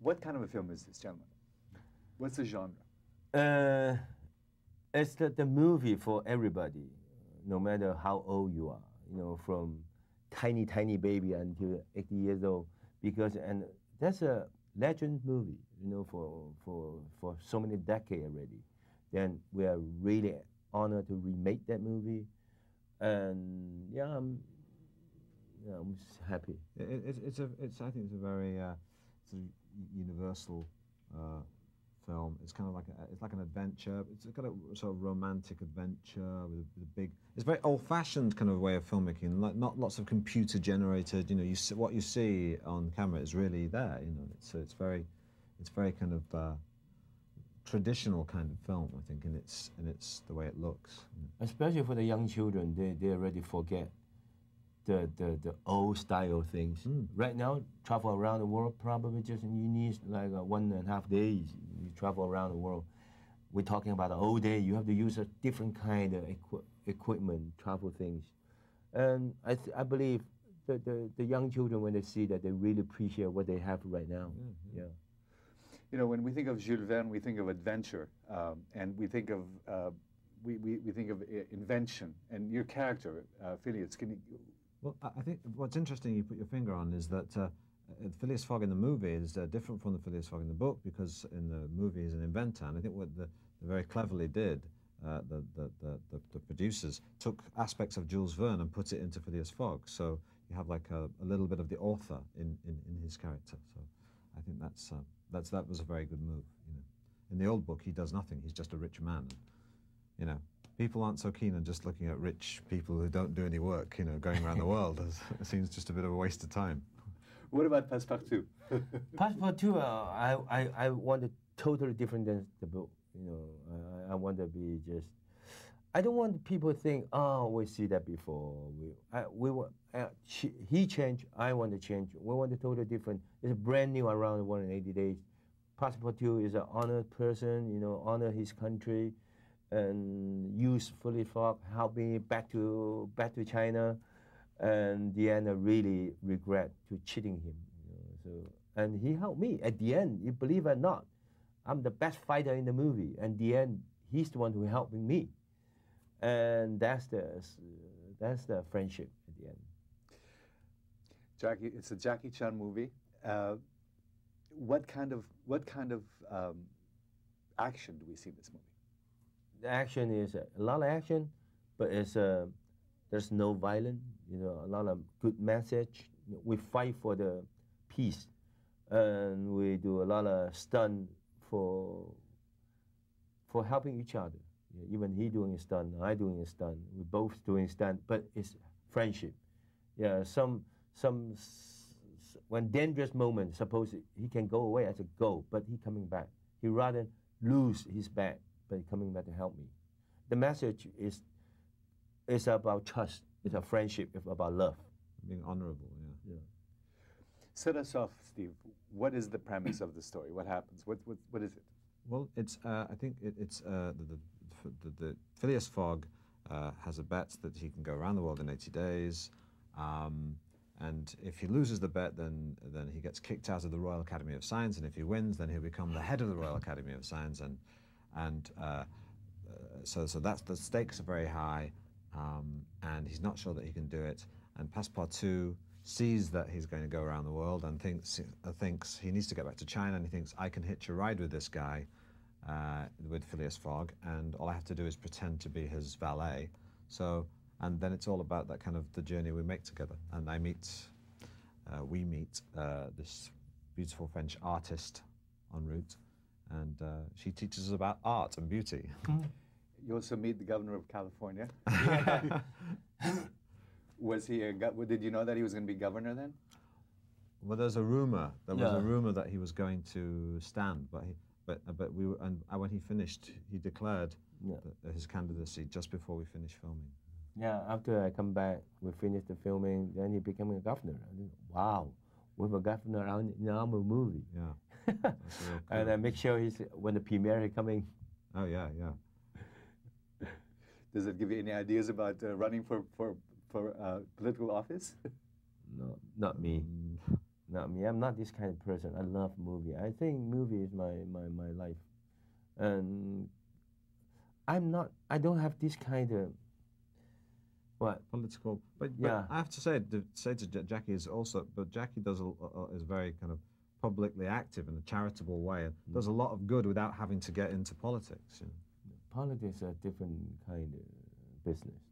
What kind of a film is this, gentlemen? What's the genre? It's the movie for everybody, no matter how old you are. You know, from tiny baby until 80 years old, and that's a legend movie. You know, for so many decades already. Then we are really honored to remake that movie, and yeah, I'm happy. I think it's a very it's a universal film. It's kind of like an adventure. It's got a sort of romantic adventure with a big. It's a very old-fashioned kind of way of filmmaking. Like not lots of computer-generated. You know, what you see on camera is really there. You know, it's very kind of traditional kind of film. I think, and it's the way it looks. You know. Especially for the young children, they already forget the old style things. Right now, travel around the world probably just you need like 1.5 days. You travel around the world. We're talking about the old day. You have to use a different kind of equipment, travel things, and I believe the young children, when they see that, they really appreciate what they have right now. Yeah. You know, when we think of Jules Verne, we think of adventure, and we think of we think of invention. And your character, Phileas, can you? Well, I think what's interesting you put your finger on is that Phileas Fogg in the movie is different from the Phileas Fogg in the book, because in the movie he's an inventor. And I think what they very cleverly did, the producers took aspects of Jules Verne and put it into Phileas Fogg. So you have like a little bit of the author in his character. So I think that was a very good move. You know, in the old book he does nothing. He's just a rich man. You know. People aren't so keen on just looking at rich people who don't do any work, you know, going around the world. It seems just a bit of a waste of time. What about Passepartout? Passepartout, I want it totally different than the book. You know, I want to be just. I don't want people to think, oh, we see that before. He changed. I want to change. We want it totally different. It's brand new around the world in 80 days. Passepartout is an honored person. You know, honor his country. And use Phileas Fogg, help me back to China, and the end I really regret to cheating him. You know, so and he helped me at the end. You believe it or not, I'm the best fighter in the movie, and the end he's the one who helping me, and that's the friendship at the end. Jackie, it's a Jackie Chan movie. What kind of action do we see in this movie? The action is a lot of action, but there's no violence. You know, a lot of good message. We fight for the peace, and we do a lot of stunt for helping each other. Yeah, even he doing a stunt, I doing a stunt. We both doing stunt, but it's friendship. Yeah, when dangerous moment, suppose he can go away as a go, but he coming back. He rather lose his back, but coming back to help me. The message is about trust. It's a friendship. It's about love. Being honorable, yeah. Set us off, Steve. What is the premise of the story? What happens? What is it? Well, it's I think it's the Phileas Fogg has a bet that he can go around the world in 80 days. And if he loses the bet, then he gets kicked out of the Royal Academy of Science. And if he wins, then he'll become the head of the Royal Academy of Science. So that's the stakes are very high, and he's not sure that he can do it. And Passepartout sees that he's going to go around the world and thinks he needs to get back to China, and he thinks, I can hitch a ride with this guy, with Phileas Fogg, and all I have to do is pretend to be his valet. And then it's all about that kind of the journey we make together. And we meet this beautiful French artist en route, and she teaches us about art and beauty. You also meet the governor of California. Was he did you know that he was going to be governor then? Well, there's a rumor. There was a rumor that he was going to stand, but when he finished, he declared his candidacy just before we finished filming. Yeah, after I come back, we finished the filming, then he became a governor. I think, wow, we have a governor in our movie. Yeah. That's real cool. And I make sure when the premiere is coming. Oh, yeah. Does it give you any ideas about running for political office? No, not me. Not me. I'm not this kind of person. I love movie. I think movie is my life, and I don't have this kind of what political. But yeah. I have to say to Jackie is also. But Jackie is very kind of publicly active in a charitable way and does a lot of good without having to get into politics. You know? Politics is a different kind of business.